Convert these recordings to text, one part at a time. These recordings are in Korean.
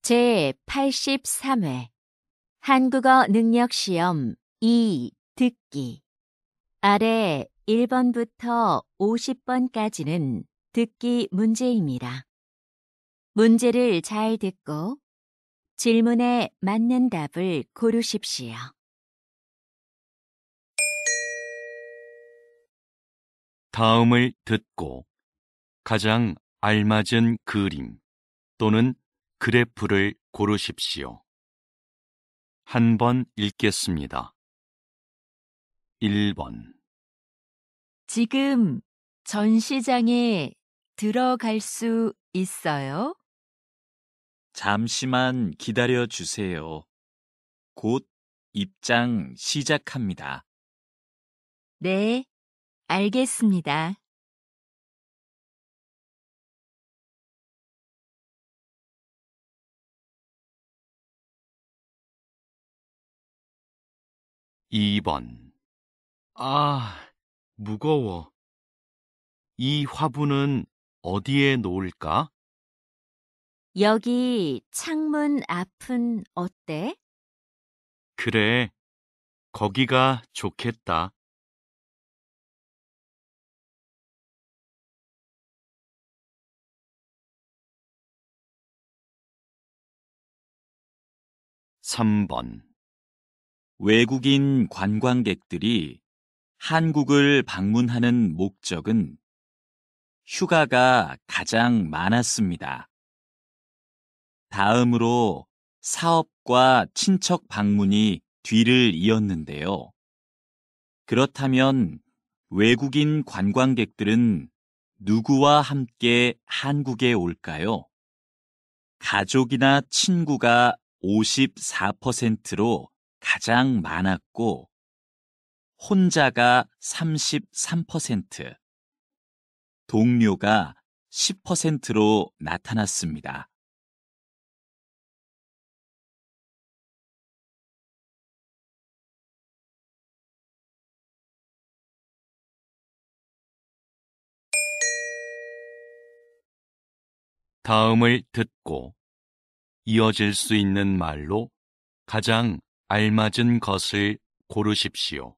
제83회 한국어 능력시험 2 듣기 아래 1번부터 50번까지는 듣기 문제입니다. 문제를 잘 듣고 질문에 맞는 답을 고르십시오. 다음을 듣고 가장 알맞은 그림 또는 그래프를 고르십시오. 한 번 읽겠습니다. 1번 지금 전시장에 들어갈 수 있어요? 잠시만 기다려 주세요. 곧 입장 시작합니다. 네, 알겠습니다. 2번 무거워. 이 화분은 어디에 놓을까? 여기 창문 앞은 어때? 그래, 거기가 좋겠다. 3번 외국인 관광객들이 한국을 방문하는 목적은 휴가가 가장 많았습니다. 다음으로 사업과 친척 방문이 뒤를 이었는데요. 그렇다면 외국인 관광객들은 누구와 함께 한국에 올까요? 가족이나 친구가 54%로 가장 많았고, 혼자가 33%, 동료가 10%로 나타났습니다. 다음을 듣고 이어질 수 있는 말로 가장 알맞은 것을 고르십시오.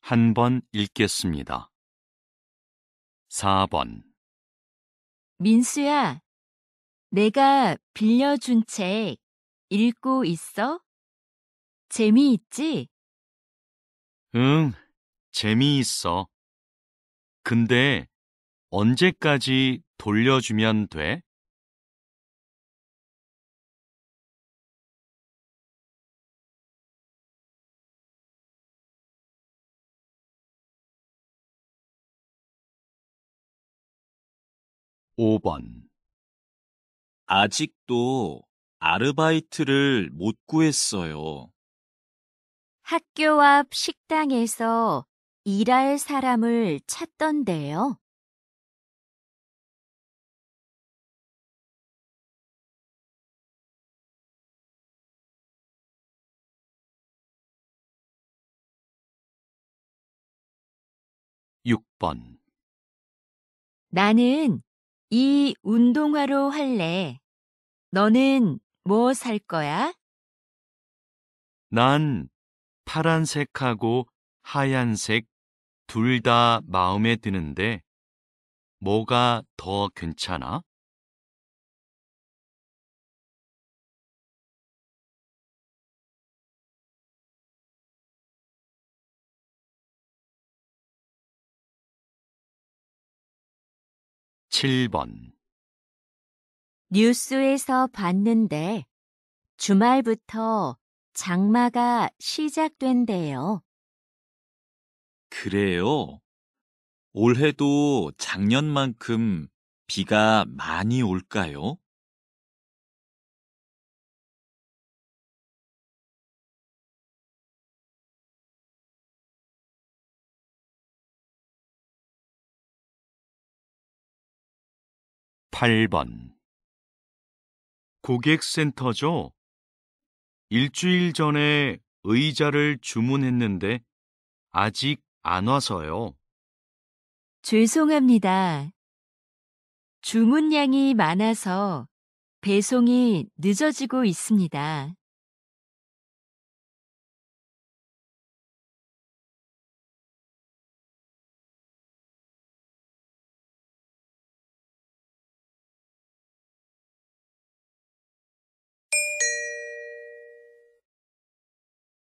한 번 읽겠습니다. 4번 민수야, 내가 빌려준 책 읽고 있어? 재미있지? 응, 재미있어. 근데 언제까지 돌려주면 돼? 5번 아직도 아르바이트를 못 구했어요. 학교 앞 식당에서 일할 사람을 찾던데요. 6번 나는 이 운동화로 할래. 너는 뭐 살 거야? 난 파란색하고 하얀색 둘 다 마음에 드는데 뭐가 더 괜찮아? 7번 뉴스에서 봤는데 주말부터 장마가 시작된대요. 그래요? 올해도 작년만큼 비가 많이 올까요? 8번 고객센터죠? 일주일 전에 의자를 주문했는데 아직 안 와서요. 죄송합니다. 주문량이 많아서 배송이 늦어지고 있습니다.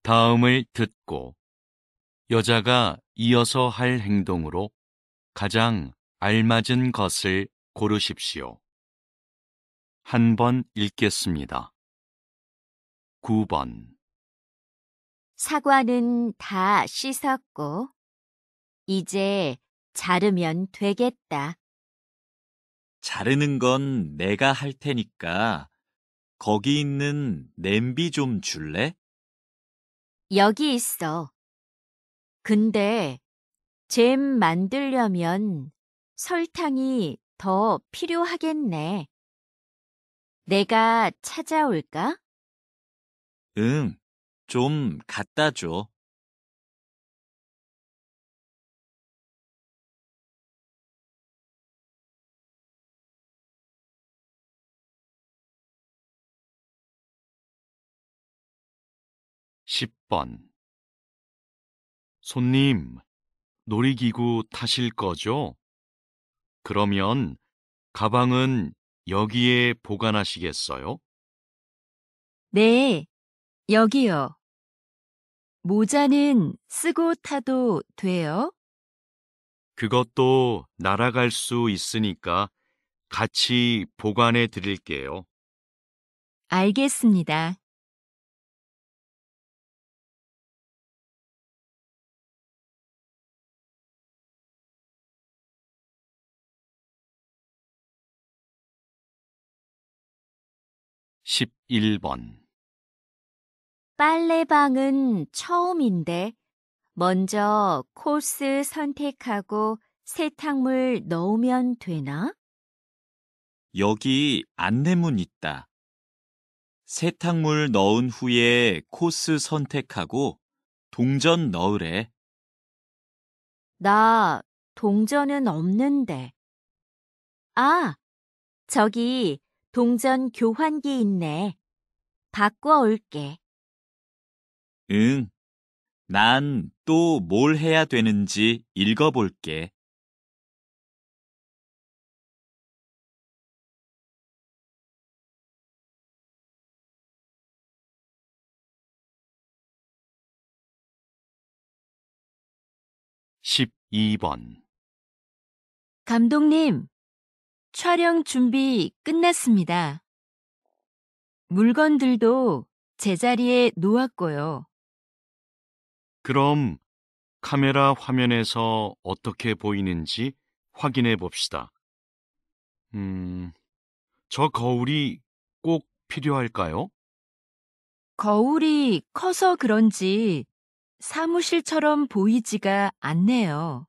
다음을 듣고 여자가 이어서 할 행동으로 가장 알맞은 것을 고르십시오. 한 번 읽겠습니다. 9번. 사과는 다 씻었고, 이제 자르면 되겠다. 자르는 건 내가 할 테니까 거기 있는 냄비 좀 줄래? 여기 있어. 근데 잼 만들려면 설탕이 더 필요하겠네. 내가 찾아올까? 응, 좀 갖다 줘. 십 번. 손님, 놀이기구 타실 거죠? 그러면 가방은 여기에 보관하시겠어요? 네, 여기요. 모자는 쓰고 타도 돼요? 그것도 날아갈 수 있으니까 같이 보관해 드릴게요. 알겠습니다. 십일 번. 빨래방은 처음인데 먼저 코스 선택하고 세탁물 넣으면 되나? 여기 안내문 있다. 세탁물 넣은 후에 코스 선택하고 동전 넣으래. 나 동전은 없는데. 아, 저기 동전 교환기 있네. 바꿔 올게. 응, 난 또 뭘 해야 되는지 읽어볼게. 십이 번. 감독님, 촬영 준비 끝났습니다. 물건들도 제자리에 놓았고요. 그럼 카메라 화면에서 어떻게 보이는지 확인해 봅시다. 저 거울이 꼭 필요할까요? 거울이 커서 그런지 사무실처럼 보이지가 않네요.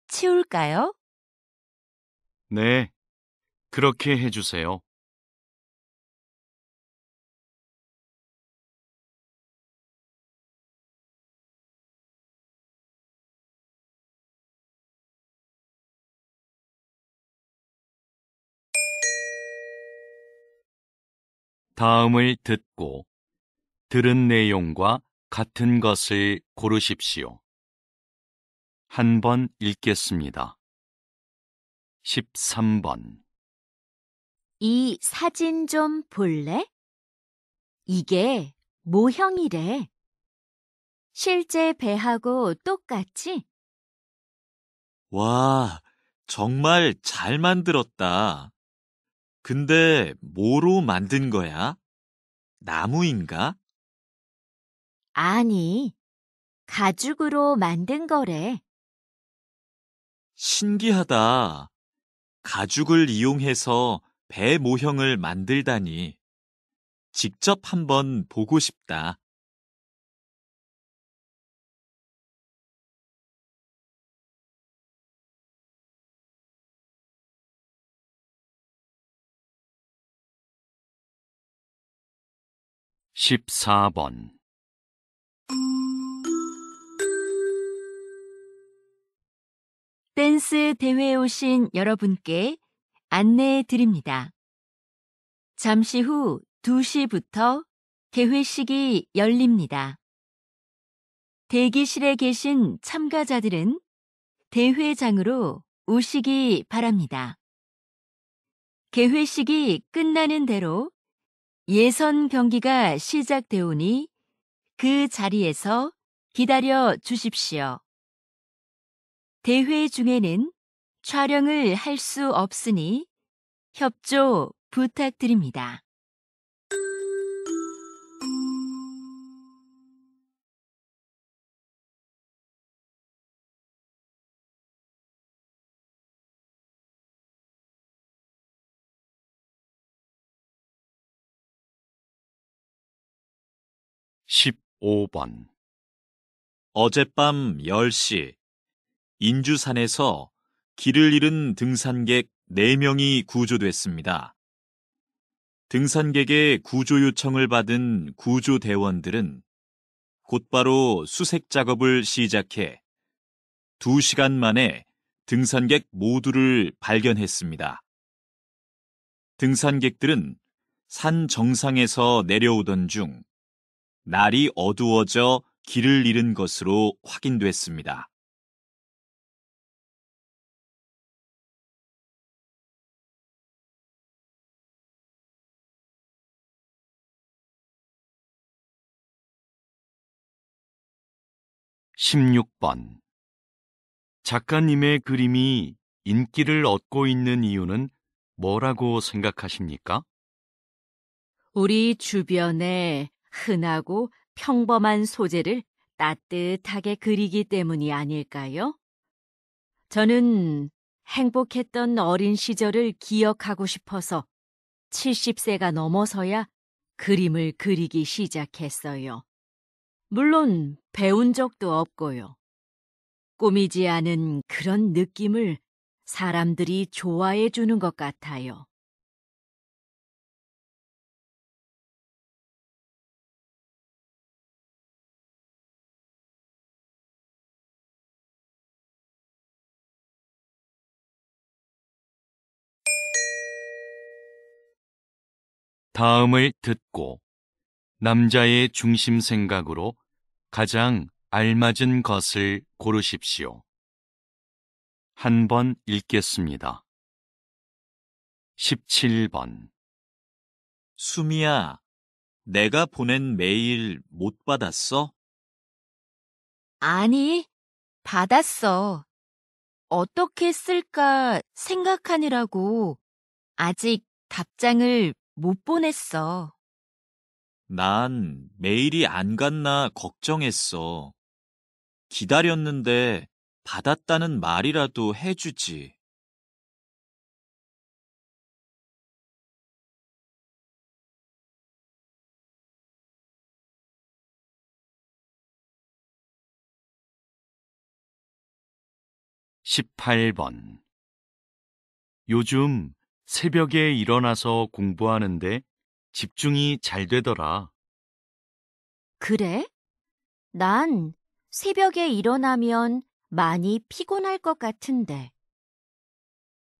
치울까요? 네, 그렇게 해주세요. 다음을 듣고 들은 내용과 같은 것을 고르십시오. 한 번 읽겠습니다. 13번. 이 사진 좀 볼래? 이게 모형이래. 실제 배하고 똑같지? 와, 정말 잘 만들었다. 근데 뭐로 만든 거야? 나무인가? 아니, 가죽으로 만든 거래. 신기하다. 가죽을 이용해서 배 모형을 만들다니. 직접 한번 보고 싶다. 십사 번. 댄스 대회에 오신 여러분께 안내해 드립니다. 잠시 후 2시부터 개회식이 열립니다. 대기실에 계신 참가자들은 대회장으로 오시기 바랍니다. 개회식이 끝나는 대로 예선 경기가 시작되오니 그 자리에서 기다려 주십시오. 대회 중에는 촬영을 할 수 없으니 협조 부탁드립니다. 십오 번 어젯밤 10시 인주산에서 길을 잃은 등산객 4명이 구조됐습니다. 등산객의 구조 요청을 받은 구조대원들은 곧바로 수색 작업을 시작해 2시간 만에 등산객 모두를 발견했습니다. 등산객들은 산 정상에서 내려오던 중 날이 어두워져 길을 잃은 것으로 확인됐습니다. 십육 번 작가님의 그림이 인기를 얻고 있는 이유는 뭐라고 생각하십니까? 우리 주변에 흔하고 평범한 소재를 따뜻하게 그리기 때문이 아닐까요? 저는 행복했던 어린 시절을 기억하고 싶어서 70세가 넘어서야 그림을 그리기 시작했어요. 물론 배운 적도 없고요. 꾸미지 않은 그런 느낌을 사람들이 좋아해 주는 것 같아요. 다음을 듣고 남자의 중심 생각으로 가장 알맞은 것을 고르십시오. 한 번 읽겠습니다. 17번 수미야, 내가 보낸 메일 못 받았어? 아니, 받았어. 어떻게 쓸까 생각하느라고 아직 답장을 못 보냈어. 난 메일이 안 갔나 걱정했어. 기다렸는데 받았다는 말이라도 해주지. 십팔 번 요즘 새벽에 일어나서 공부하는데 집중이 잘 되더라. 그래? 난 새벽에 일어나면 많이 피곤할 것 같은데.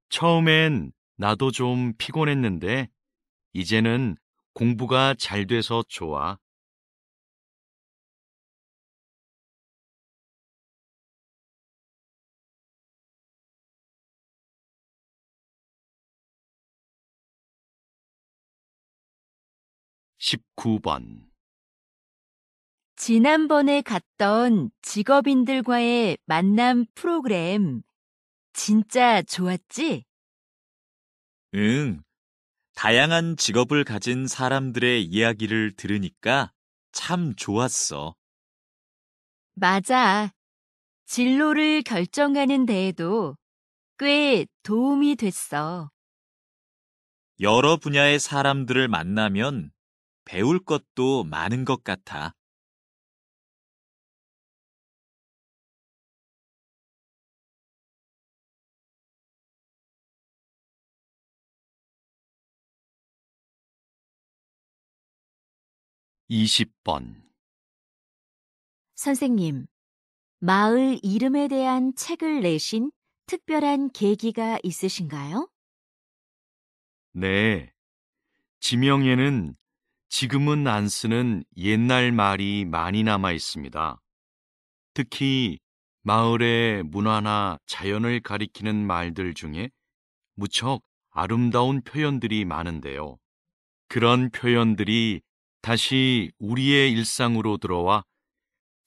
처음엔 나도 좀 피곤했는데 이제는 공부가 잘 돼서 좋아. 십구 번 지난번에 갔던 직업인들과의 만남 프로그램 진짜 좋았지? 응, 다양한 직업을 가진 사람들의 이야기를 들으니까 참 좋았어. 맞아. 진로를 결정하는 데에도 꽤 도움이 됐어. 여러 분야의 사람들을 만나면 배울 것도 많은 것 같아. 이십 번 선생님, 마을 이름에 대한 책을 내신 특별한 계기가 있으신가요? 네, 지명에는 지금은 안 쓰는 옛날 말이 많이 남아 있습니다. 특히 마을의 문화나 자연을 가리키는 말들 중에 무척 아름다운 표현들이 많은데요. 그런 표현들이 다시 우리의 일상으로 들어와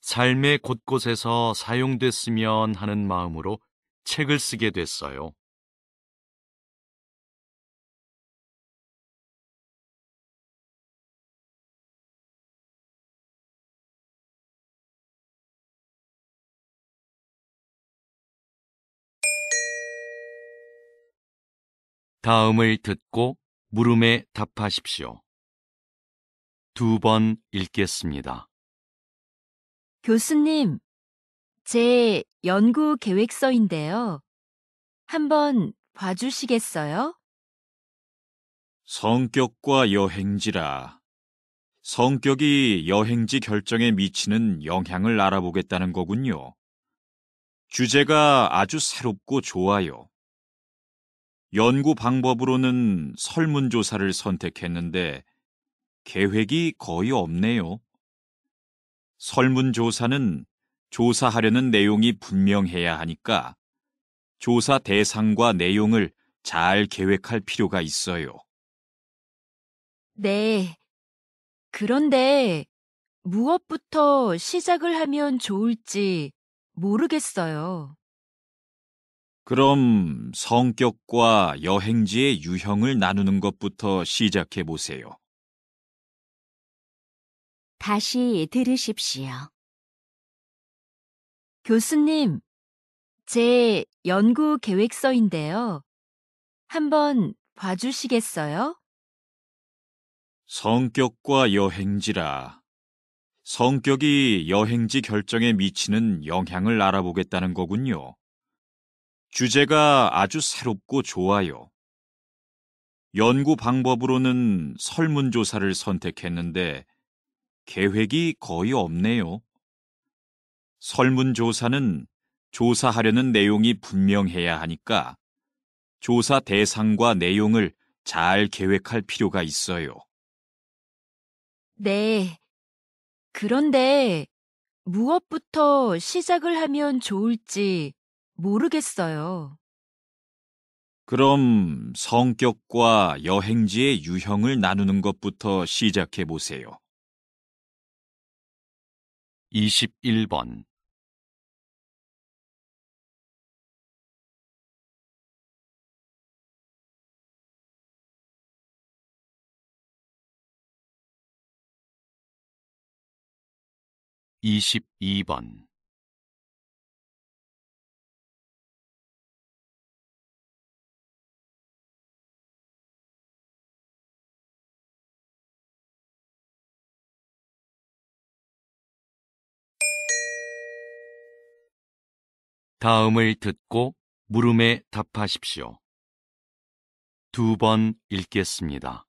삶의 곳곳에서 사용됐으면 하는 마음으로 책을 쓰게 됐어요. 다음을 듣고 물음에 답하십시오. 2번 읽겠습니다. 교수님, 제 연구 계획서인데요. 한번 봐주시겠어요? 성격과 여행지라. 성격이 여행지 결정에 미치는 영향을 알아보겠다는 거군요. 주제가 아주 새롭고 좋아요. 연구 방법으로는 설문조사를 선택했는데 계획이 거의 없네요. 설문조사는 조사하려는 내용이 분명해야 하니까 조사 대상과 내용을 잘 계획할 필요가 있어요. 네. 그런데 무엇부터 시작을 하면 좋을지 모르겠어요. 그럼 성격과 여행지의 유형을 나누는 것부터 시작해 보세요. 다시 들으십시오. 교수님, 제 연구 계획서인데요. 한번 봐주시겠어요? 성격과 여행지라. 성격이 여행지 결정에 미치는 영향을 알아보겠다는 거군요. 주제가 아주 새롭고 좋아요. 연구 방법으로는 설문조사를 선택했는데 계획이 거의 없네요. 설문조사는 조사하려는 내용이 분명해야 하니까 조사 대상과 내용을 잘 계획할 필요가 있어요. 네. 그런데 무엇부터 시작을 하면 좋을지 모르겠어요. 그럼 성격과 여행지의 유형을 나누는 것부터 시작해 보세요. 21번. (22번) 다음을 듣고 물음에 답하십시오. 2번 읽겠습니다.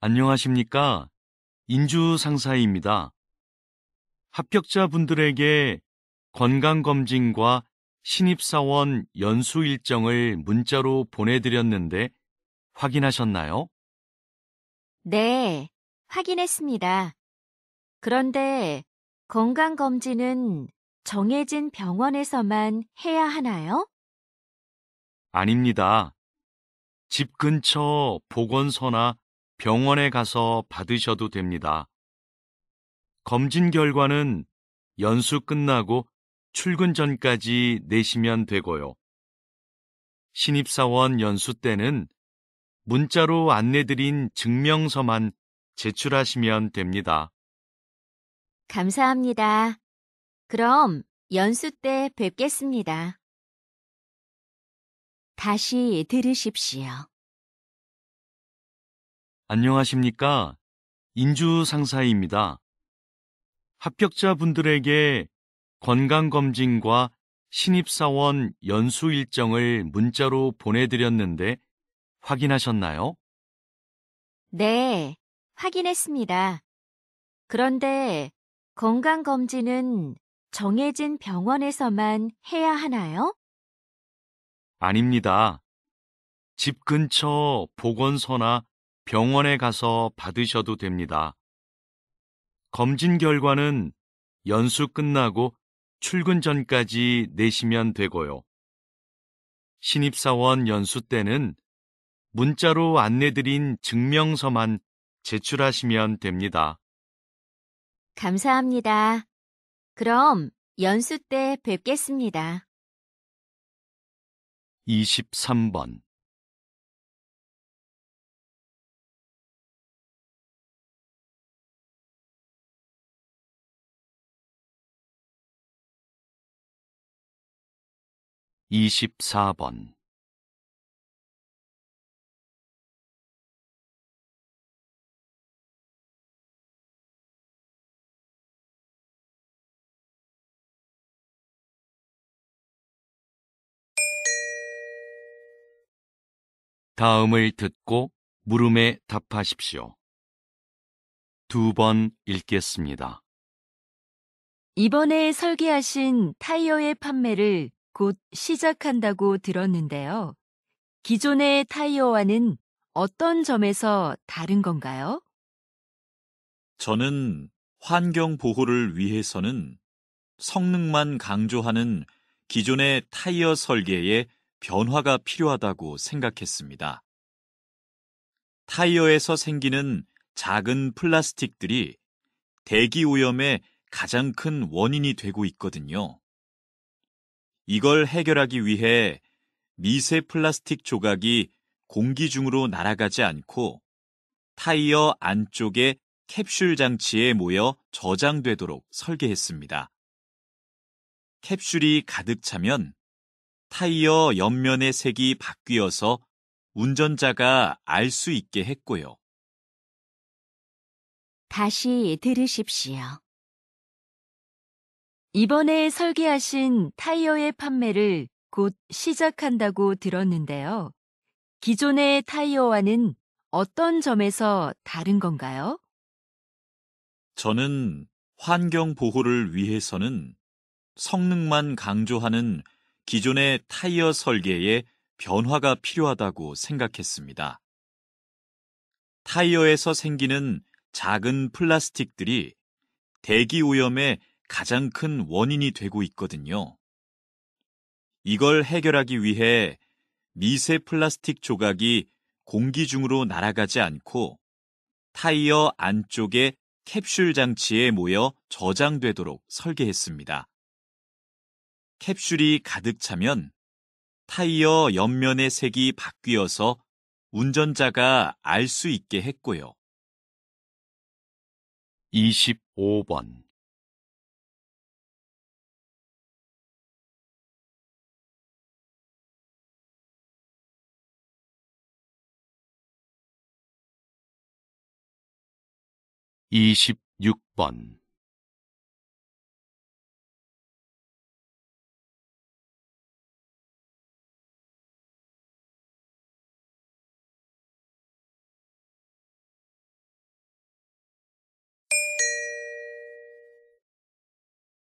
안녕하십니까? 인주 상사입니다. 합격자분들에게 건강검진과 신입사원 연수 일정을 문자로 보내드렸는데 확인하셨나요? 네, 확인했습니다. 그런데 건강검진은 정해진 병원에서만 해야 하나요? 아닙니다. 집 근처 보건소나 병원에 가서 받으셔도 됩니다. 검진 결과는 연수 끝나고 출근 전까지 내시면 되고요. 신입사원 연수 때는 문자로 안내드린 증명서만 제출하시면 됩니다. 감사합니다. 그럼 연수 때 뵙겠습니다. 다시 들으십시오. 안녕하십니까? 인주 상사입니다. 합격자분들에게 건강검진과 신입사원 연수 일정을 문자로 보내드렸는데 확인하셨나요? 네, 확인했습니다. 그런데 건강검진은 정해진 병원에서만 해야 하나요? 아닙니다. 집 근처 보건소나 병원에 가서 받으셔도 됩니다. 검진 결과는 연수 끝나고 출근 전까지 내시면 되고요. 신입사원 연수 때는 문자로 안내드린 증명서만 제출하시면 됩니다. 감사합니다. 그럼 연수 때 뵙겠습니다. 23번. 24번. '다음을 듣고 물음에 답하십시오. 2번 읽겠습니다. 이번에 설계하신 타이어의 판매를 곧 시작한다고 들었는데요. 기존의 타이어와는 어떤 점에서 다른 건가요? 저는 환경 보호를 위해서는 성능만 강조하는 기존의 타이어 설계에 변화가 필요하다고 생각했습니다. 타이어에서 생기는 작은 플라스틱들이 대기 오염의 가장 큰 원인이 되고 있거든요. 이걸 해결하기 위해 미세 플라스틱 조각이 공기 중으로 날아가지 않고 타이어 안쪽의 캡슐 장치에 모여 저장되도록 설계했습니다. 캡슐이 가득 차면 타이어 옆면의 색이 바뀌어서 운전자가 알 수 있게 했고요. 다시 들으십시오. 이번에 설계하신 타이어의 판매를 곧 시작한다고 들었는데요. 기존의 타이어와는 어떤 점에서 다른 건가요? 저는 환경 보호를 위해서는 성능만 강조하는 기존의 타이어 설계에 변화가 필요하다고 생각했습니다. 타이어에서 생기는 작은 플라스틱들이 대기 오염의 가장 큰 원인이 되고 있거든요. 이걸 해결하기 위해 미세 플라스틱 조각이 공기 중으로 날아가지 않고 타이어 안쪽의 캡슐 장치에 모여 저장되도록 설계했습니다. 캡슐이 가득 차면 타이어 옆면의 색이 바뀌어서 운전자가 알 수 있게 했고요. 25번. 26번.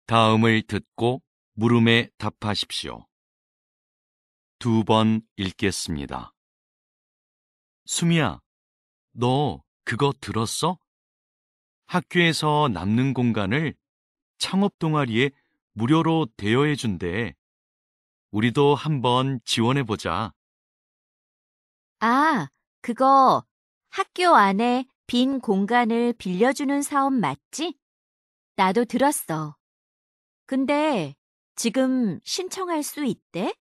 '다음을 듣고 물음에 답하십시오. 2번 읽겠습니다. 수미야, 너 그거 들었어? 학교에서 남는 공간을 창업 동아리에 무료로 대여해 준대. 우리도 한번 지원해보자. 아, 그거 학교 안에 빈 공간을 빌려주는 사업 맞지? 나도 들었어. 근데 지금 신청할 수 있대?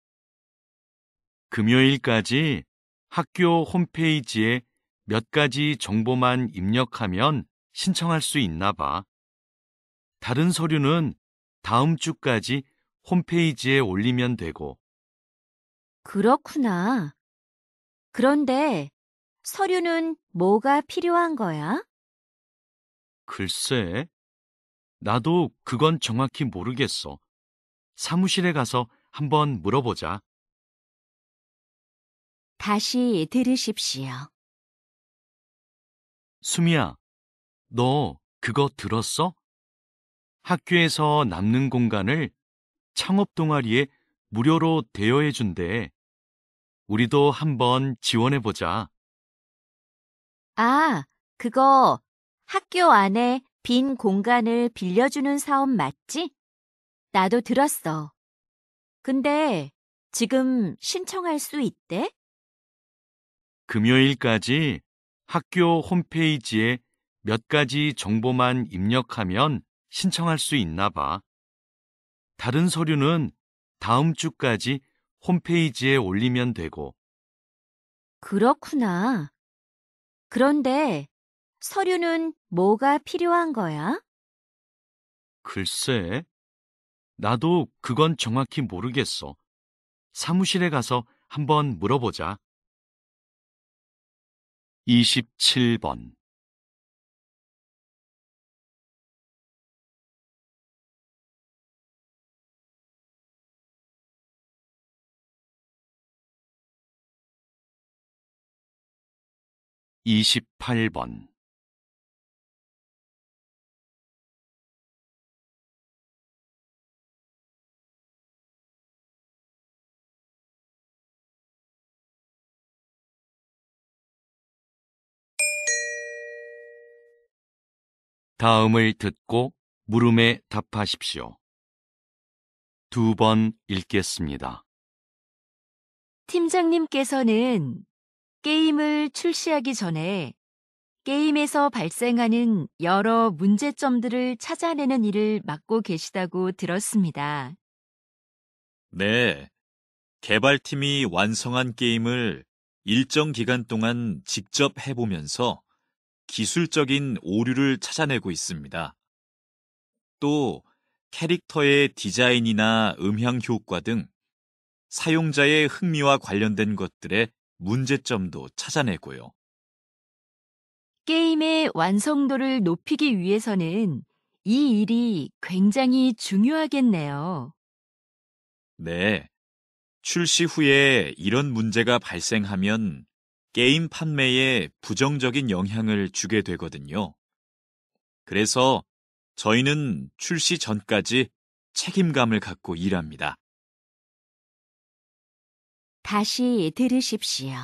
금요일까지 학교 홈페이지에 몇 가지 정보만 입력하면 신청할 수 있나 봐. 다른 서류는 다음 주까지 홈페이지에 올리면 되고. 그렇구나. 그런데 서류는 뭐가 필요한 거야? 글쎄, 나도 그건 정확히 모르겠어. 사무실에 가서 한번 물어보자. 다시 들으십시오. 수미야, 너 그거 들었어? 학교에서 남는 공간을 창업 동아리에 무료로 대여해 준대. 우리도 한번 지원해보자. 아, 그거 학교 안에 빈 공간을 빌려주는 사업 맞지? 나도 들었어. 근데 지금 신청할 수 있대? 금요일까지 학교 홈페이지에 몇 가지 정보만 입력하면 신청할 수 있나 봐. 다른 서류는 다음 주까지 홈페이지에 올리면 되고, 그렇구나. 그런데 서류는 뭐가 필요한 거야? 글쎄, 나도 그건 정확히 모르겠어. 사무실에 가서 한번 물어보자. 27번. 28번. '다음을 듣고 물음에 답하십시오. 2번 읽겠습니다. 팀장님께서는 게임을 출시하기 전에 게임에서 발생하는 여러 문제점들을 찾아내는 일을 맡고 계시다고 들었습니다. 네. 개발팀이 완성한 게임을 일정 기간 동안 직접 해보면서 기술적인 오류를 찾아내고 있습니다. 또 캐릭터의 디자인이나 음향 효과 등 사용자의 흥미와 관련된 것들의 문제점도 찾아내고요. 게임의 완성도를 높이기 위해서는 이 일이 굉장히 중요하겠네요. 네. 출시 후에 이런 문제가 발생하면 게임 판매에 부정적인 영향을 주게 되거든요. 그래서 저희는 출시 전까지 책임감을 갖고 일합니다. 다시 들으십시오.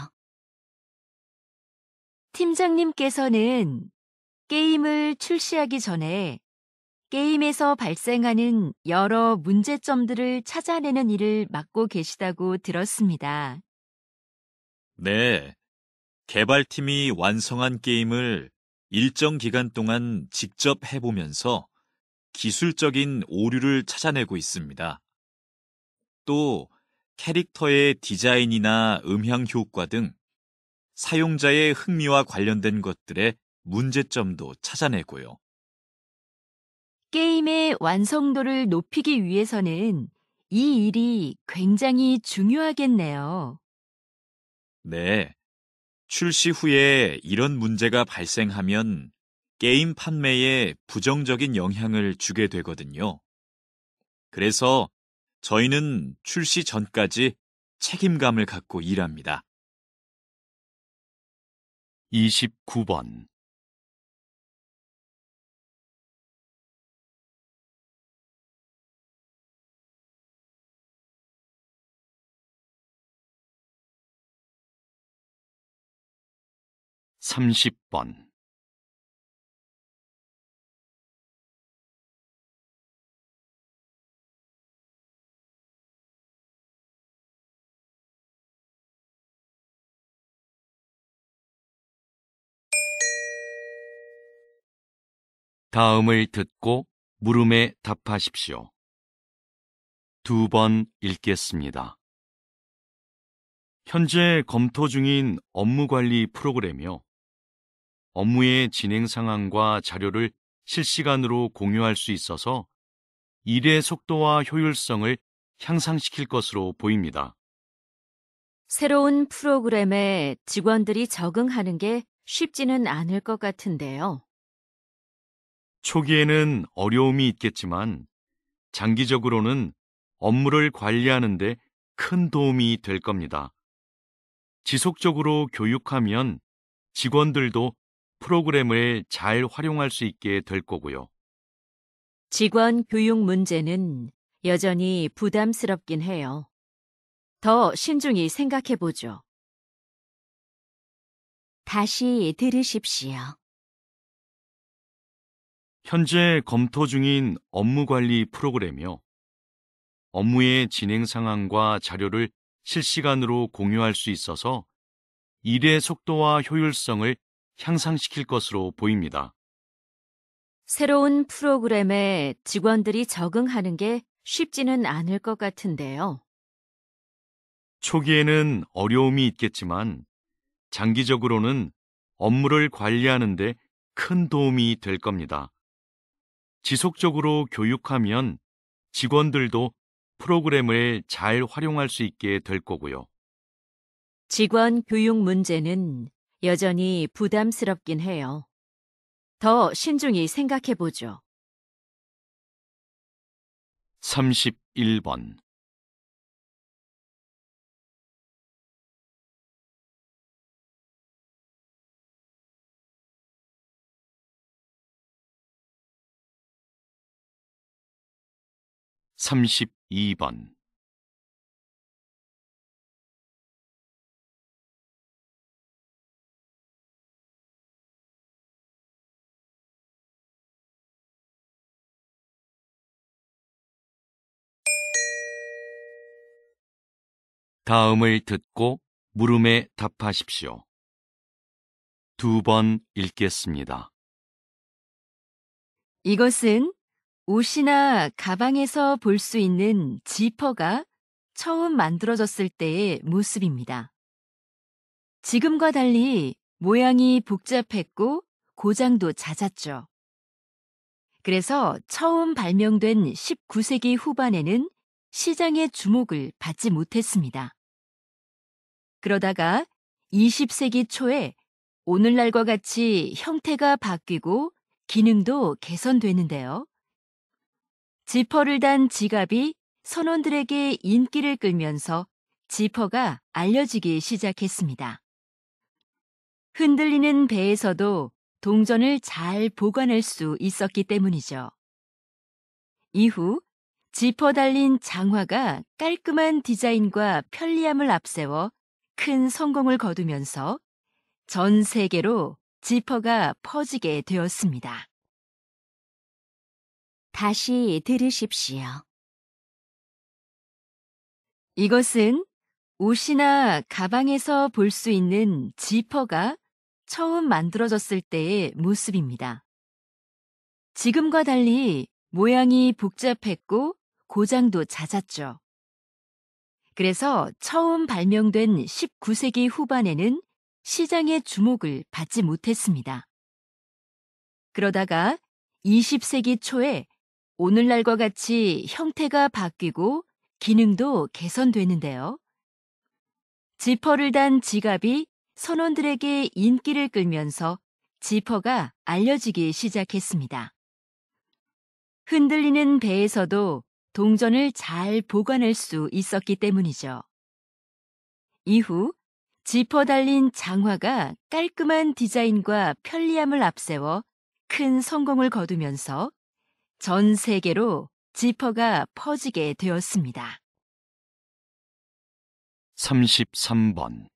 팀장님께서는 게임을 출시하기 전에 게임에서 발생하는 여러 문제점들을 찾아내는 일을 맡고 계시다고 들었습니다. 네. 개발팀이 완성한 게임을 일정 기간 동안 직접 해보면서 기술적인 오류를 찾아내고 있습니다. 또 캐릭터의 디자인이나 음향 효과 등 사용자의 흥미와 관련된 것들의 문제점도 찾아내고요. 게임의 완성도를 높이기 위해서는 이 일이 굉장히 중요하겠네요. 네. 출시 후에 이런 문제가 발생하면 게임 판매에 부정적인 영향을 주게 되거든요. 그래서 저희는 출시 전까지 책임감을 갖고 일합니다. 29번. 30번. '다음을 듣고 물음에 답하십시오. 2번 읽겠습니다. 현재 검토 중인 업무관리 프로그램이요. 업무의 진행 상황과 자료를 실시간으로 공유할 수 있어서 일의 속도와 효율성을 향상시킬 것으로 보입니다. 새로운 프로그램에 직원들이 적응하는 게 쉽지는 않을 것 같은데요. 초기에는 어려움이 있겠지만 장기적으로는 업무를 관리하는 데 큰 도움이 될 겁니다. 지속적으로 교육하면 직원들도 프로그램을 잘 활용할 수 있게 될 거고요. 직원 교육 문제는 여전히 부담스럽긴 해요. 더 신중히 생각해 보죠. 다시 들으십시오. 현재 검토 중인 업무관리 프로그램이요. 업무의 진행 상황과 자료를 실시간으로 공유할 수 있어서 일의 속도와 효율성을 향상시킬 것으로 보입니다. 새로운 프로그램에 직원들이 적응하는 게 쉽지는 않을 것 같은데요. 초기에는 어려움이 있겠지만 장기적으로는 업무를 관리하는 데 큰 도움이 될 겁니다. 지속적으로 교육하면 직원들도 프로그램을 잘 활용할 수 있게 될 거고요. 직원 교육 문제는 여전히 부담스럽긴 해요. 더 신중히 생각해 보죠. 31번. 32번. 다음을 듣고 물음에 답하십시오. 2번 읽겠습니다. 이것은 옷이나 가방에서 볼 수 있는 지퍼가 처음 만들어졌을 때의 모습입니다. 지금과 달리 모양이 복잡했고 고장도 잦았죠. 그래서 처음 발명된 19세기 후반에는 시장의 주목을 받지 못했습니다. 그러다가 20세기 초에 오늘날과 같이 형태가 바뀌고 기능도 개선되는데요. 지퍼를 단 지갑이 선원들에게 인기를 끌면서 지퍼가 알려지기 시작했습니다. 흔들리는 배에서도 동전을 잘 보관할 수 있었기 때문이죠. 이후 지퍼 달린 장화가 깔끔한 디자인과 편리함을 앞세워 큰 성공을 거두면서 전 세계로 지퍼가 퍼지게 되었습니다. 다시 들으십시오. 이것은 옷이나 가방에서 볼 수 있는 지퍼가 처음 만들어졌을 때의 모습입니다. 지금과 달리 모양이 복잡했고 고장도 잦았죠. 그래서 처음 발명된 19세기 후반에는 시장의 주목을 받지 못했습니다. 그러다가 20세기 초에 오늘날과 같이 형태가 바뀌고 기능도 개선되는데요. 지퍼를 단 지갑이 선원들에게 인기를 끌면서 지퍼가 알려지기 시작했습니다. 흔들리는 배에서도 동전을 잘 보관할 수 있었기 때문이죠. 이후 지퍼 달린 장화가 깔끔한 디자인과 편리함을 앞세워 큰 성공을 거두면서 전 세계로 지퍼가 퍼지게 되었습니다. 33번.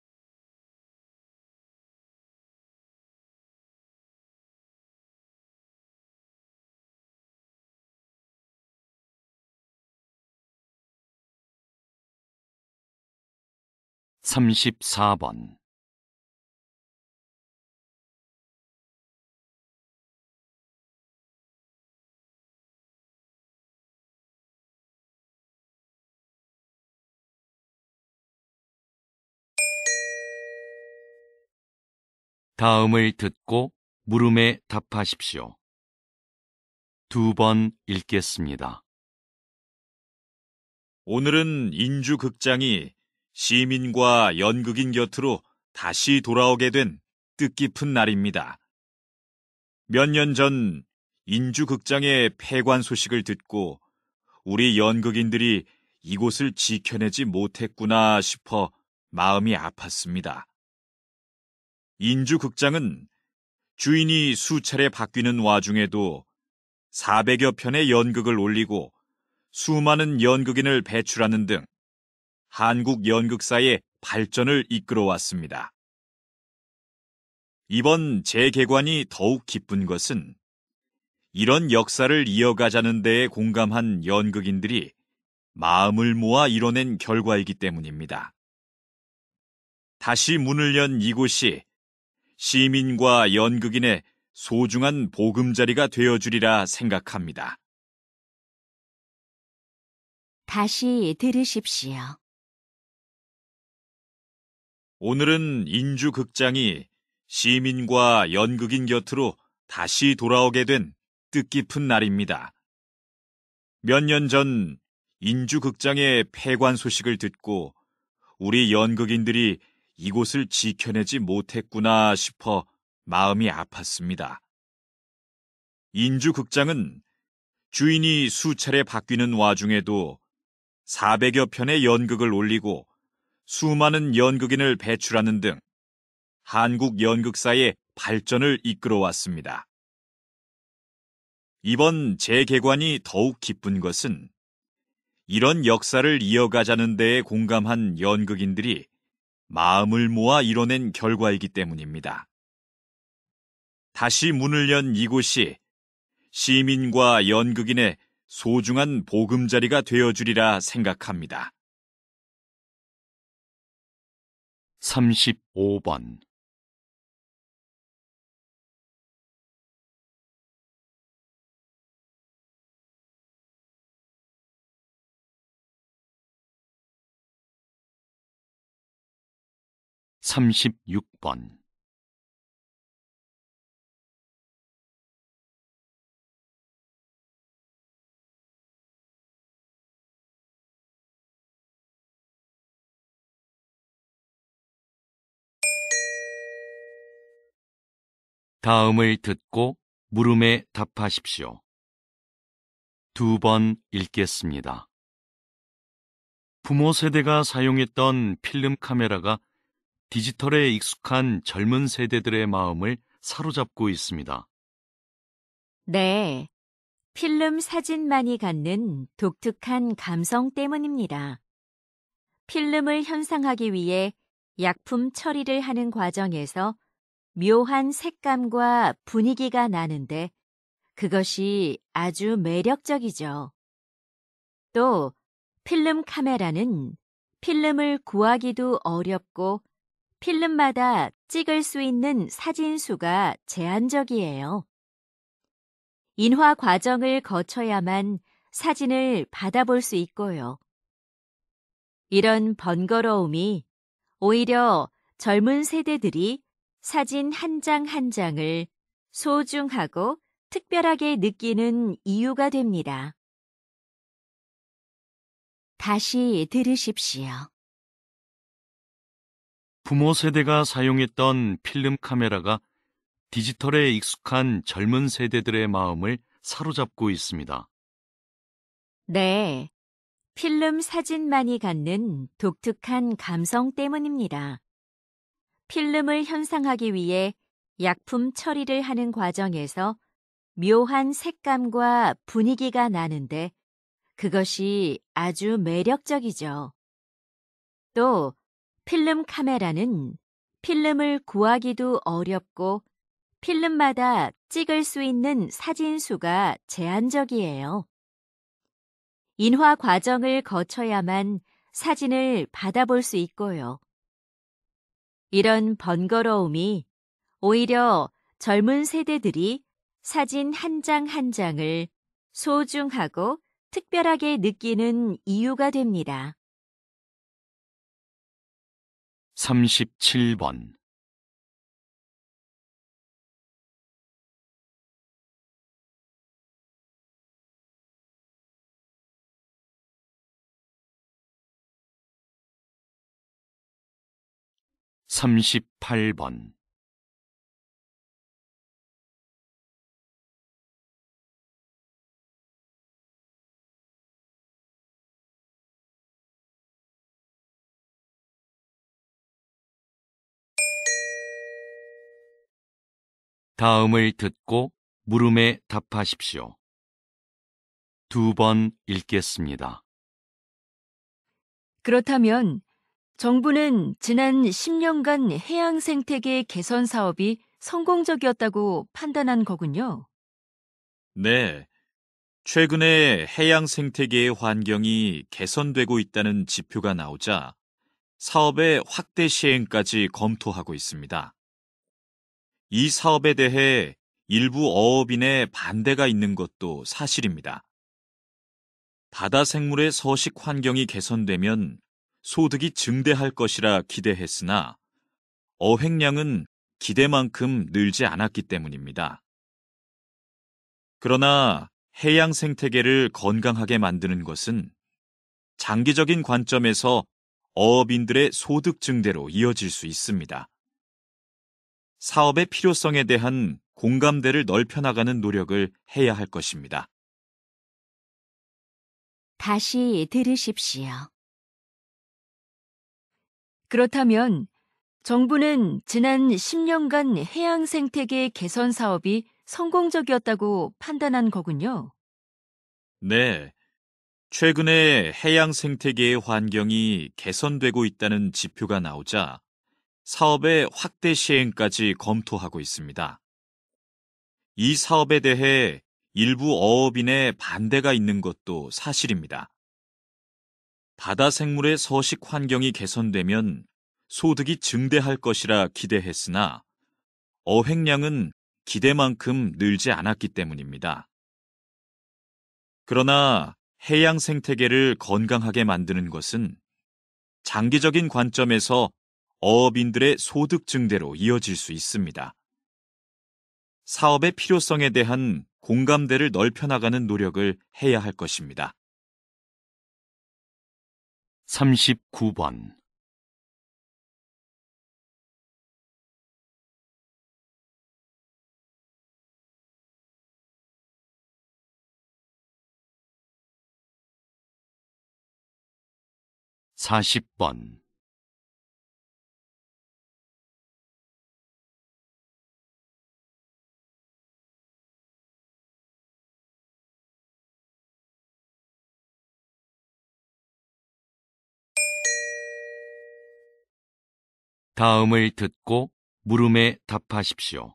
34번. '다음을 듣고 물음에 답하십시오. 2번 읽겠습니다. 오늘은 인주극장이 시민과 연극인 곁으로 다시 돌아오게 된 뜻깊은 날입니다. 몇 년 전 인주극장의 폐관 소식을 듣고 우리 연극인들이 이곳을 지켜내지 못했구나 싶어 마음이 아팠습니다. 인주극장은 주인이 수차례 바뀌는 와중에도 400여 편의 연극을 올리고 수많은 연극인을 배출하는 등 한국 연극사의 발전을 이끌어왔습니다. 이번 재개관이 더욱 기쁜 것은 이런 역사를 이어가자는 데에 공감한 연극인들이 마음을 모아 이뤄낸 결과이기 때문입니다. 다시 문을 연 이곳이 시민과 연극인의 소중한 보금자리가 되어주리라 생각합니다. 다시 들으십시오. 오늘은 인주극장이 시민과 연극인 곁으로 다시 돌아오게 된 뜻깊은 날입니다. 몇 년 전 인주극장의 폐관 소식을 듣고 우리 연극인들이 이곳을 지켜내지 못했구나 싶어 마음이 아팠습니다. 인주극장은 주인이 수차례 바뀌는 와중에도 400여 편의 연극을 올리고 수많은 연극인을 배출하는 등 한국 연극사의 발전을 이끌어왔습니다. 이번 재개관이 더욱 기쁜 것은 이런 역사를 이어가자는 데에 공감한 연극인들이 마음을 모아 이뤄낸 결과이기 때문입니다. 다시 문을 연 이곳이 시민과 연극인의 소중한 보금자리가 되어주리라 생각합니다. 35번. 36번. '다음을 듣고 물음에 답하십시오. 2번 읽겠습니다. 부모 세대가 사용했던 필름 카메라가 디지털에 익숙한 젊은 세대들의 마음을 사로잡고 있습니다. 네, 필름 사진만이 갖는 독특한 감성 때문입니다. 필름을 현상하기 위해 약품 처리를 하는 과정에서 묘한 색감과 분위기가 나는데 그것이 아주 매력적이죠. 또 필름 카메라는 필름을 구하기도 어렵고 필름마다 찍을 수 있는 사진 수가 제한적이에요. 인화 과정을 거쳐야만 사진을 받아볼 수 있고요. 이런 번거로움이 오히려 젊은 세대들이 사진 한 장 한 장을 소중하고 특별하게 느끼는 이유가 됩니다. 다시 들으십시오. 부모 세대가 사용했던 필름 카메라가 디지털에 익숙한 젊은 세대들의 마음을 사로잡고 있습니다. 네, 필름 사진만이 갖는 독특한 감성 때문입니다. 필름을 현상하기 위해 약품 처리를 하는 과정에서 묘한 색감과 분위기가 나는데 그것이 아주 매력적이죠. 또 필름 카메라는 필름을 구하기도 어렵고 필름마다 찍을 수 있는 사진 수가 제한적이에요. 인화 과정을 거쳐야만 사진을 받아볼 수 있고요. 이런 번거로움이 오히려 젊은 세대들이 사진 한 장 한 장을 소중하고 특별하게 느끼는 이유가 됩니다. 37번. 38번. '다음을 듣고 물음에 답하십시오. 2번 읽겠습니다. 그렇다면 정부는 지난 10년간 해양 생태계 개선 사업이 성공적이었다고 판단한 거군요. 네. 최근에 해양 생태계의 환경이 개선되고 있다는 지표가 나오자 사업의 확대 시행까지 검토하고 있습니다. 이 사업에 대해 일부 어업인의 반대가 있는 것도 사실입니다. 바다 생물의 서식 환경이 개선되면 소득이 증대할 것이라 기대했으나 어획량은 기대만큼 늘지 않았기 때문입니다. 그러나 해양 생태계를 건강하게 만드는 것은 장기적인 관점에서 어업인들의 소득 증대로 이어질 수 있습니다. 사업의 필요성에 대한 공감대를 넓혀나가는 노력을 해야 할 것입니다. 다시 들으십시오. 그렇다면 정부는 지난 10년간 해양 생태계 개선 사업이 성공적이었다고 판단한 거군요. 네. 최근에 해양 생태계의 환경이 개선되고 있다는 지표가 나오자 사업의 확대 시행까지 검토하고 있습니다. 이 사업에 대해 일부 어업인의 반대가 있는 것도 사실입니다. 바다 생물의 서식 환경이 개선되면 소득이 증대할 것이라 기대했으나 어획량은 기대만큼 늘지 않았기 때문입니다. 그러나 해양 생태계를 건강하게 만드는 것은 장기적인 관점에서 어업인들의 소득 증대로 이어질 수 있습니다. 사업의 필요성에 대한 공감대를 넓혀나가는 노력을 해야 할 것입니다. 39번. 40번. '다음을 듣고 물음에 답하십시오.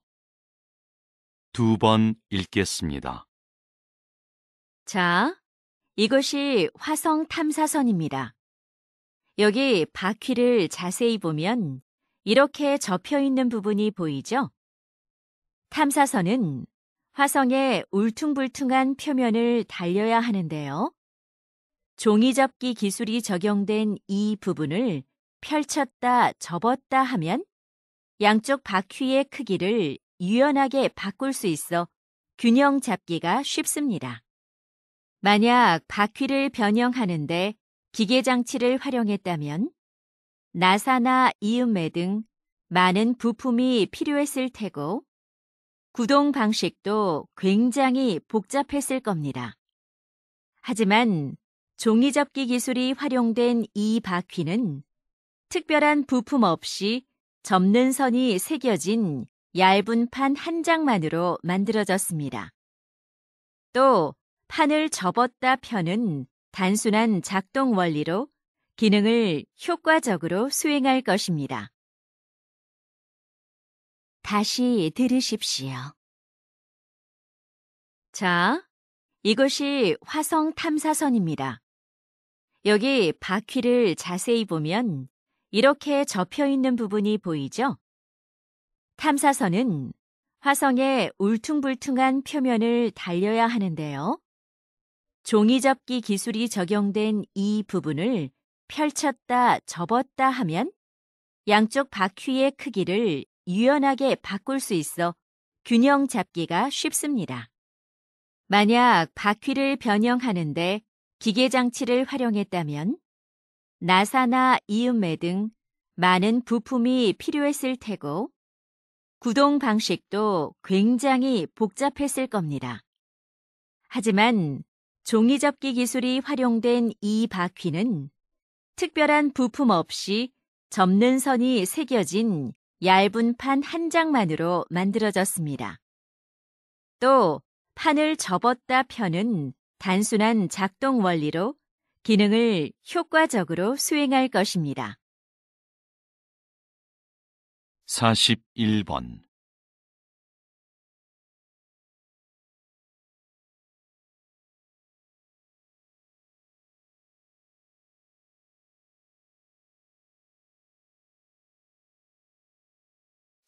2번 읽겠습니다. 자, 이것이 화성 탐사선입니다. 여기 바퀴를 자세히 보면 이렇게 접혀 있는 부분이 보이죠? 탐사선은 화성의 울퉁불퉁한 표면을 달려야 하는데요. 종이접기 기술이 적용된 이 부분을 펼쳤다 접었다 하면 양쪽 바퀴의 크기를 유연하게 바꿀 수 있어 균형 잡기가 쉽습니다. 만약 바퀴를 변형하는데 기계장치를 활용했다면 나사나 이음매 등 많은 부품이 필요했을 테고 구동 방식도 굉장히 복잡했을 겁니다. 하지만 종이접기 기술이 활용된 이 바퀴는 특별한 부품 없이 접는 선이 새겨진 얇은 판 한 장만으로 만들어졌습니다. 또 판을 접었다 펴는 단순한 작동 원리로 기능을 효과적으로 수행할 것입니다. 다시 들으십시오. 자, 이것이 화성 탐사선입니다. 여기 바퀴를 자세히 보면 이렇게 접혀 있는 부분이 보이죠? 탐사선은 화성의 울퉁불퉁한 표면을 달려야 하는데요. 종이접기 기술이 적용된 이 부분을 펼쳤다 접었다 하면 양쪽 바퀴의 크기를 유연하게 바꿀 수 있어 균형 잡기가 쉽습니다. 만약 바퀴를 변형하는데 기계장치를 활용했다면 나사나 이음매 등 많은 부품이 필요했을 테고 구동 방식도 굉장히 복잡했을 겁니다. 하지만 종이접기 기술이 활용된 이 바퀴는 특별한 부품 없이 접는 선이 새겨진 얇은 판 한 장만으로 만들어졌습니다. 또 판을 접었다 펴는 단순한 작동 원리로 기능을 효과적으로 수행할 것입니다. 41번.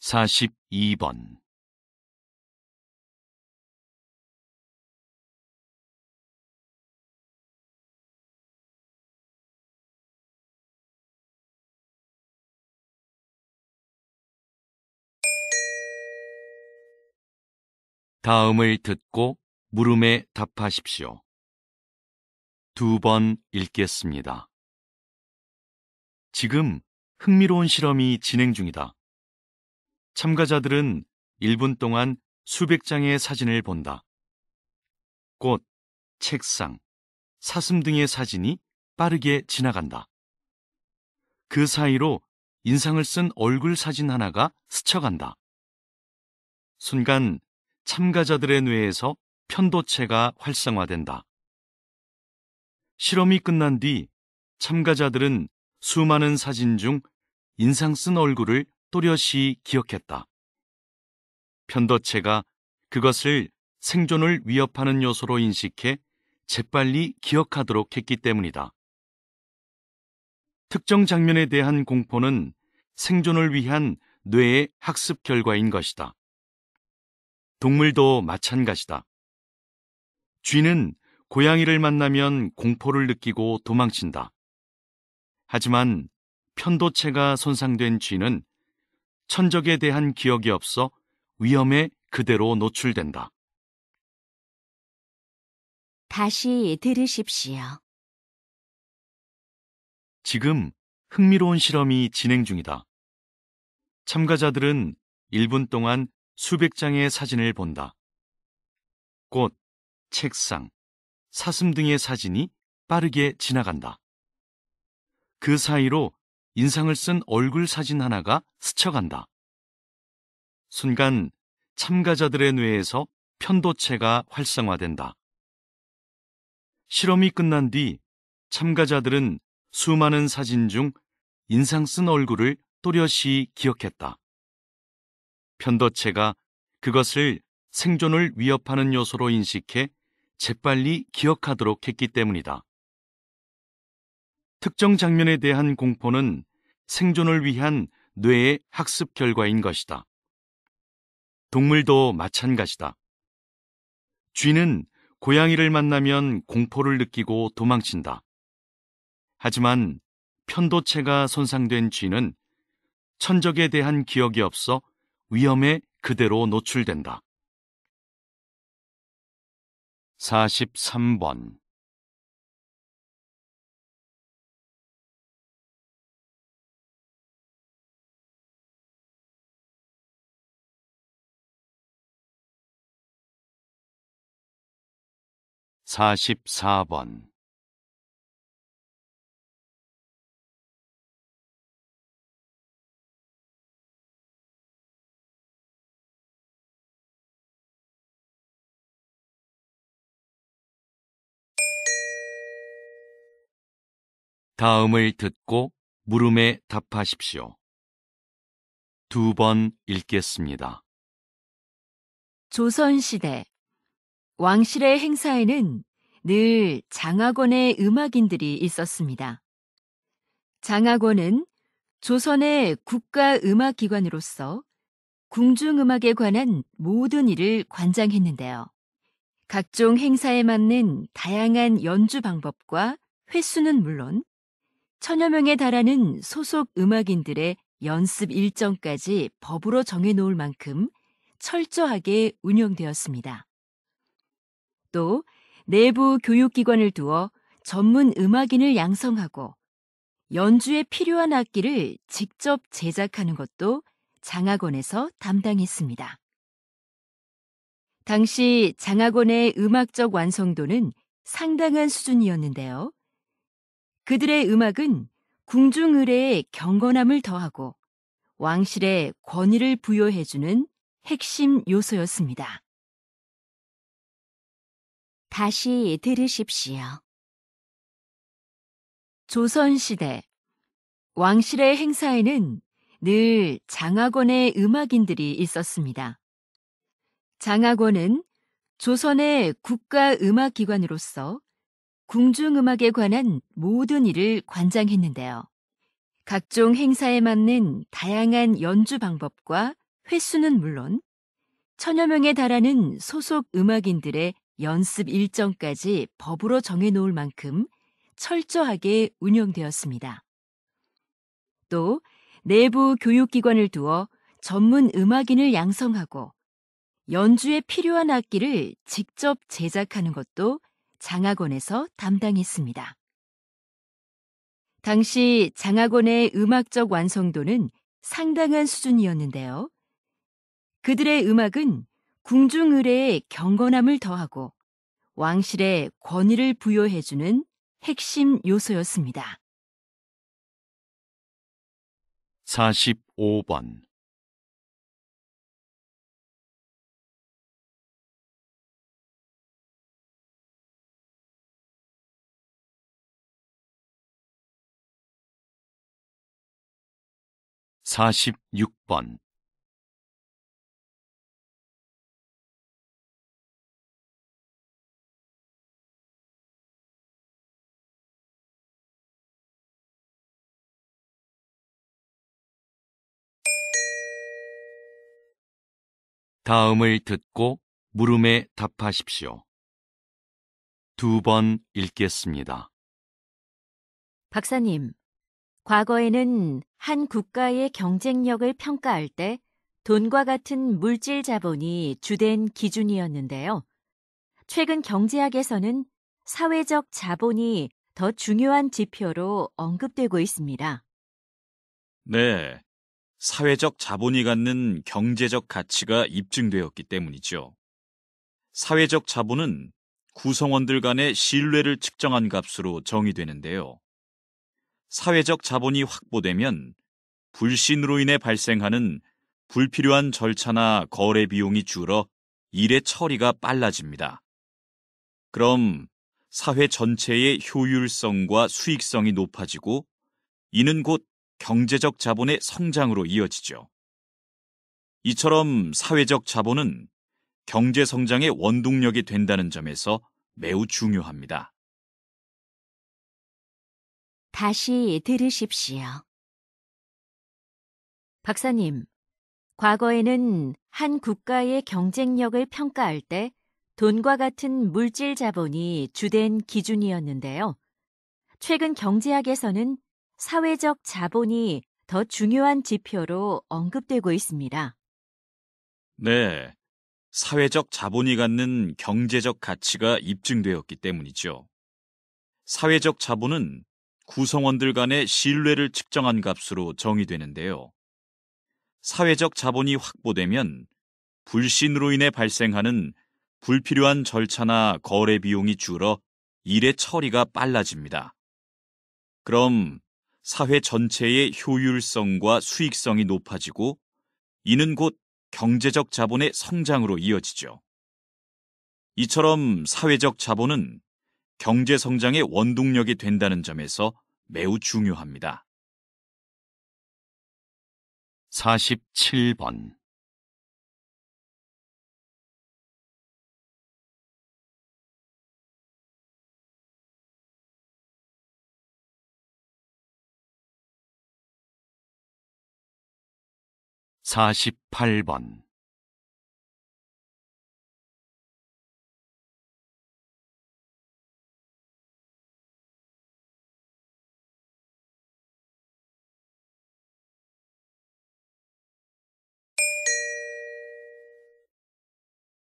42번. 다음을 듣고 물음에 답하십시오. 2번 읽겠습니다. 지금 흥미로운 실험이 진행 중이다. 참가자들은 1분 동안 수백 장의 사진을 본다. 꽃, 책상, 사슴 등의 사진이 빠르게 지나간다. 그 사이로 인상을 쓴 얼굴 사진 하나가 스쳐간다. 순간 참가자들의 뇌에서 편도체가 활성화된다. 실험이 끝난 뒤 참가자들은 수많은 사진 중 인상 쓴 얼굴을 또렷이 기억했다. 편도체가 그것을 생존을 위협하는 요소로 인식해 재빨리 기억하도록 했기 때문이다. 특정 장면에 대한 공포는 생존을 위한 뇌의 학습 결과인 것이다. 동물도 마찬가지다. 쥐는 고양이를 만나면 공포를 느끼고 도망친다. 하지만 편도체가 손상된 쥐는 천적에 대한 기억이 없어 위험에 그대로 노출된다. 다시 들으십시오. 지금 흥미로운 실험이 진행 중이다. 참가자들은 1분 동안 수백 장의 사진을 본다. 꽃, 책상, 사슴 등의 사진이 빠르게 지나간다. 그 사이로 인상을 쓴 얼굴 사진 하나가 스쳐간다. 순간 참가자들의 뇌에서 편도체가 활성화된다. 실험이 끝난 뒤 참가자들은 수많은 사진 중 인상 쓴 얼굴을 또렷이 기억했다. 편도체가 그것을 생존을 위협하는 요소로 인식해 재빨리 기억하도록 했기 때문이다. 특정 장면에 대한 공포는 생존을 위한 뇌의 학습 결과인 것이다. 동물도 마찬가지다. 쥐는 고양이를 만나면 공포를 느끼고 도망친다. 하지만 편도체가 손상된 쥐는 천적에 대한 기억이 없어 위험에 그대로 노출된다. 43번. (44번) 다음을 듣고 물음에 답하십시오. 2번 읽겠습니다. 조선시대 왕실의 행사에는 늘 장학원의 음악인들이 있었습니다. 장학원은 조선의 국가음악기관으로서 궁중음악에 관한 모든 일을 관장했는데요. 각종 행사에 맞는 다양한 연주 방법과 횟수는 물론 천여 명에 달하는 소속 음악인들의 연습 일정까지 법으로 정해놓을 만큼 철저하게 운영되었습니다. 또 내부 교육기관을 두어 전문 음악인을 양성하고 연주에 필요한 악기를 직접 제작하는 것도 장학원에서 담당했습니다. 당시 장학원의 음악적 완성도는 상당한 수준이었는데요. 그들의 음악은 궁중 의례의 경건함을 더하고 왕실의 권위를 부여해주는 핵심 요소였습니다. 다시 들으십시오. 조선시대 왕실의 행사에는 늘 장학원의 음악인들이 있었습니다. 장학원은 조선의 국가음악기관으로서 궁중음악에 관한 모든 일을 관장했는데요. 각종 행사에 맞는 다양한 연주 방법과 횟수는 물론 천여 명에 달하는 소속 음악인들의 연습 일정까지 법으로 정해놓을 만큼 철저하게 운영되었습니다. 또 내부 교육기관을 두어 전문 음악인을 양성하고 연주에 필요한 악기를 직접 제작하는 것도 장학원에서 담당했습니다. 당시 장학원의 음악적 완성도는 상당한 수준이었는데요. 그들의 음악은 궁중 의례의 경건함을 더하고 왕실의 권위를 부여해주는 핵심 요소였습니다. 45번. 46번. '다음을 듣고 물음에 답하십시오. 2번 읽겠습니다. 박사님, 과거에는 한 국가의 경쟁력을 평가할 때 돈과 같은 물질 자본이 주된 기준이었는데요. 최근 경제학에서는 사회적 자본이 더 중요한 지표로 언급되고 있습니다. 네, 사회적 자본이 갖는 경제적 가치가 입증되었기 때문이죠. 사회적 자본은 구성원들 간의 신뢰를 측정한 값으로 정의되는데요. 사회적 자본이 확보되면 불신으로 인해 발생하는 불필요한 절차나 거래 비용이 줄어 일의 처리가 빨라집니다. 그럼 사회 전체의 효율성과 수익성이 높아지고 이는 곧 경제적 자본의 성장으로 이어지죠. 이처럼 사회적 자본은 경제 성장의 원동력이 된다는 점에서 매우 중요합니다. 다시 들으십시오. 박사님, 과거에는 한 국가의 경쟁력을 평가할 때 돈과 같은 물질 자본이 주된 기준이었는데요. 최근 경제학에서는 사회적 자본이 더 중요한 지표로 언급되고 있습니다. 네, 사회적 자본이 갖는 경제적 가치가 입증되었기 때문이죠. 사회적 자본은 구성원들 간의 신뢰를 측정한 값으로 정의되는데요. 사회적 자본이 확보되면 불신으로 인해 발생하는 불필요한 절차나 거래 비용이 줄어 일의 처리가 빨라집니다. 그럼 사회 전체의 효율성과 수익성이 높아지고 이는 곧 경제적 자본의 성장으로 이어지죠. 이처럼 사회적 자본은 경제 성장의 원동력이 된다는 점에서 매우 중요합니다. 47번. 48번.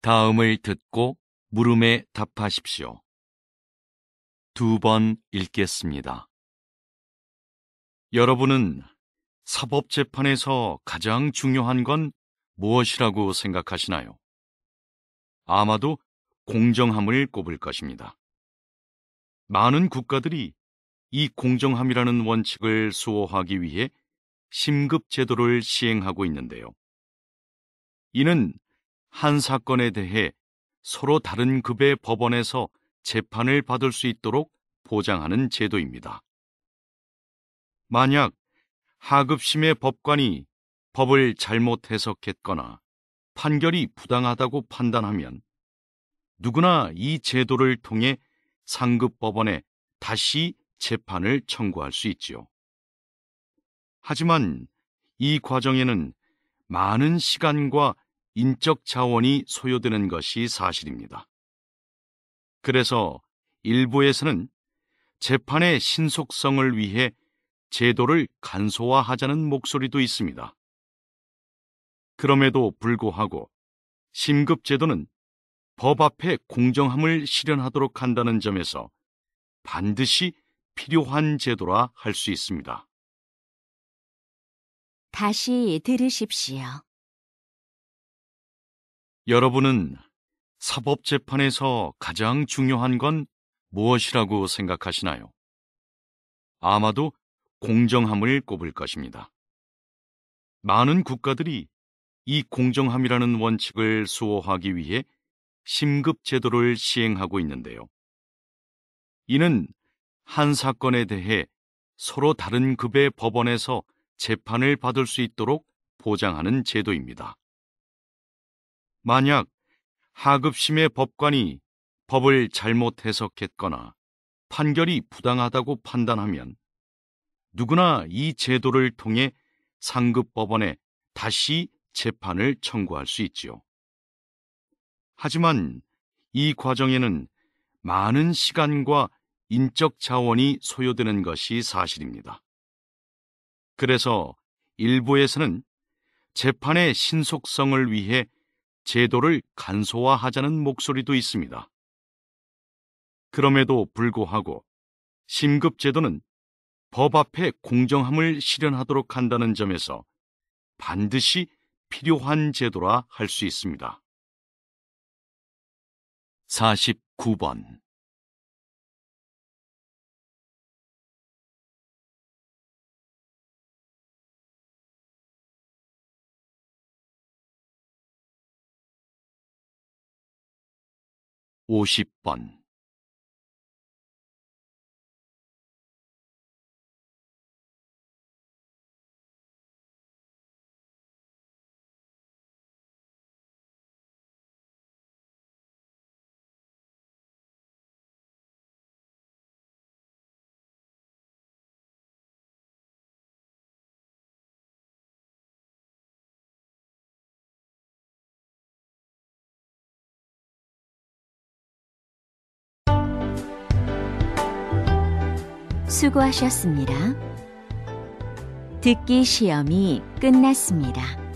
'다음을 듣고 물음에 답하십시오. 2번 읽겠습니다. 여러분은 사법재판에서 가장 중요한 건 무엇이라고 생각하시나요? 아마도 공정함을 꼽을 것입니다. 많은 국가들이 이 공정함이라는 원칙을 수호하기 위해 심급제도를 시행하고 있는데요. 이는 한 사건에 대해 서로 다른 급의 법원에서 재판을 받을 수 있도록 보장하는 제도입니다. 만약 하급심의 법관이 법을 잘못 해석했거나 판결이 부당하다고 판단하면 누구나 이 제도를 통해 상급 법원에 다시 재판을 청구할 수 있지요. 하지만 이 과정에는 많은 시간과 인적 자원이 소요되는 것이 사실입니다. 그래서 일부에서는 재판의 신속성을 위해 제도를 간소화하자는 목소리도 있습니다. 그럼에도 불구하고 심급제도는 법 앞에 공정함을 실현하도록 한다는 점에서 반드시 필요한 제도라 할 수 있습니다. 다시 들으십시오. 여러분은 사법재판에서 가장 중요한 건 무엇이라고 생각하시나요? 아마도 공정함을 꼽을 것입니다. 많은 국가들이 이 공정함이라는 원칙을 수호하기 위해 심급제도를 시행하고 있는데요. 이는 한 사건에 대해 서로 다른 급의 법원에서 재판을 받을 수 있도록 보장하는 제도입니다. 만약 하급심의 법관이 법을 잘못 해석했거나 판결이 부당하다고 판단하면 누구나 이 제도를 통해 상급 법원에 다시 재판을 청구할 수 있지요. 하지만 이 과정에는 많은 시간과 인적 자원이 소요되는 것이 사실입니다. 그래서 일부에서는 재판의 신속성을 위해 제도를 간소화하자는 목소리도 있습니다. 그럼에도 불구하고 심급제도는 법 앞에 공정함을 실현하도록 한다는 점에서 반드시 필요한 제도라 할 수 있습니다. 49번 50번 수고하셨습니다. 듣기 시험이 끝났습니다.